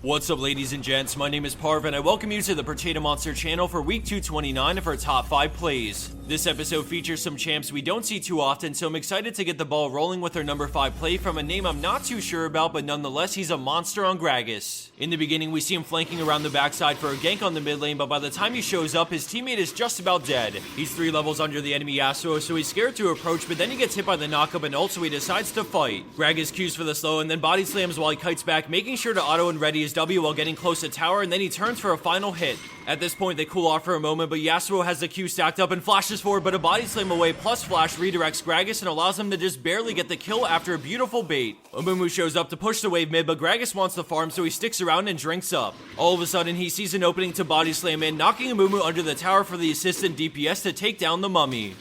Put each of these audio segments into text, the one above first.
What's up, ladies and gents? My name is Parv and I welcome you to the Potato Monster channel for week 229 of our top 5 plays. This episode features some champs we don't see too often, so I'm excited to get the ball rolling with our number 5 play from a name I'm not too sure about, but nonetheless he's a monster on Gragas. In the beginning we see him flanking around the backside for a gank on the mid lane, but by the time he shows up his teammate is just about dead. He's 3 levels under the enemy Yasuo, so he's scared to approach, but then he gets hit by the knockup and ult, so he decides to fight. Gragas queues for the slow and then body slams while he kites back, making sure to auto and ready his W while getting close to tower, and then he turns for a final hit. At this point they cool off for a moment, but Yasuo has the Q stacked up and flashes forward, but a body slam away plus flash redirects Gragas and allows him to just barely get the kill after a beautiful bait. Amumu shows up to push the wave mid, but Gragas wants the farm, so he sticks around and drinks up. All of a sudden he sees an opening to body slam in, knocking Amumu under the tower for the assistant DPS to take down the mummy.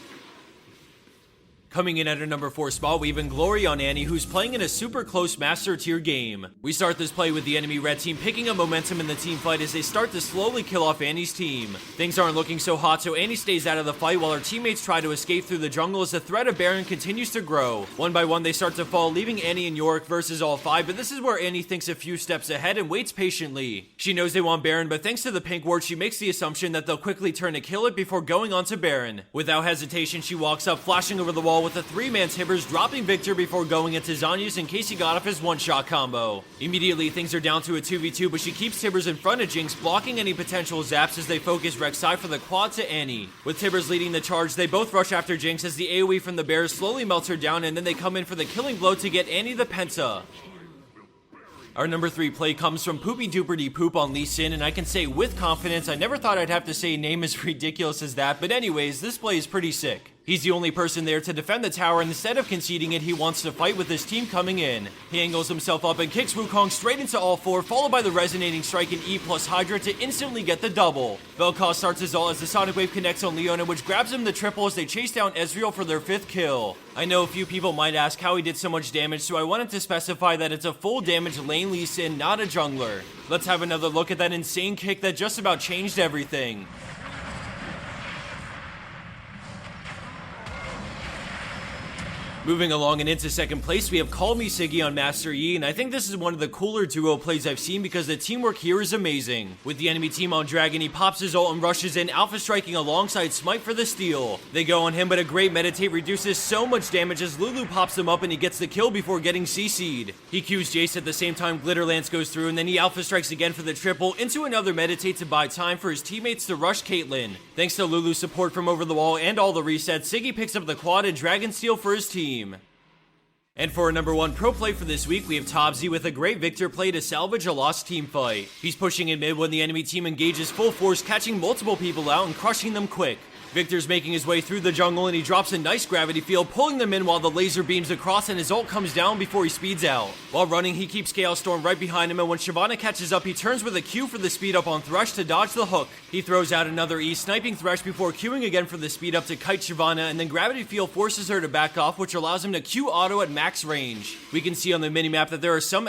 Coming in at our number 4 spot, we have Inglory on Annie, who's playing in a super close master tier game. We start this play with the enemy red team picking up momentum in the team fight as they start to slowly kill off Annie's team. Things aren't looking so hot, so Annie stays out of the fight while her teammates try to escape through the jungle as the threat of Baron continues to grow. One by one they start to fall, leaving Annie and Yorick versus all 5, but this is where Annie thinks a few steps ahead and waits patiently. She knows they want Baron, but thanks to the pink ward she makes the assumption that they'll quickly turn to kill it before going on to Baron. Without hesitation she walks up, flashing over the wall with a 3-man Tibbers, dropping Viktor before going into Zanyas in case he got off his one-shot combo. Immediately things are down to a 2v2, but she keeps Tibbers in front of Jinx, blocking any potential zaps as they focus Rek'Sai for the quad to Annie. With Tibbers leading the charge, they both rush after Jinx as the AoE from the bears slowly melts her down, and then they come in for the killing blow to get Annie the penta. Our number 3 play comes from Poopy Duper Poop on Lee Sin, and I can say with confidence, I never thought I'd have to say a name as ridiculous as that, but anyways, this play is pretty sick. He's the only person there to defend the tower, and instead of conceding it, he wants to fight with his team coming in. He angles himself up and kicks Wukong straight into all 4, followed by the resonating strike in E plus Hydra to instantly get the double. Vel'Koz starts his ult as the Sonic Wave connects on Leona, which grabs him the triple as they chase down Ezreal for their 5th kill. I know a few people might ask how he did so much damage, so I wanted to specify that it's a full damage lane Lee Sin, not a jungler. Let's have another look at that insane kick that just about changed everything. Moving along and into second place, we have CallMeSigge on Master Yi, and I think this is one of the cooler duo plays I've seen because the teamwork here is amazing. With the enemy team on Dragon, he pops his ult and rushes in, alpha striking alongside Smite for the steal. They go on him, but a great meditate reduces so much damage as Lulu pops him up and he gets the kill before getting CC'd. He Qs Jace at the same time Glitter Lance goes through, and then he alpha strikes again for the triple into another meditate to buy time for his teammates to rush Caitlyn. Thanks to Lulu's support from over the wall and all the resets, Siggy picks up the quad and Dragon Steal for his team. And for our number 1 pro play for this week, we have Tobzy with a great Viktor play to salvage a lost team fight. He's pushing in mid when the enemy team engages full force, catching multiple people out and crushing them quick. Viktor's making his way through the jungle and he drops a nice gravity field, pulling them in while the laser beams across and his ult comes down before he speeds out. While running, he keeps Chaos Storm right behind him, and when Shyvana catches up, he turns with a Q for the speed up on Thresh to dodge the hook. He throws out another E, sniping Thresh before Qing again for the speed up to kite Shyvana, and then gravity field forces her to back off, which allows him to Q auto at max range. We can see on the minimap that there are some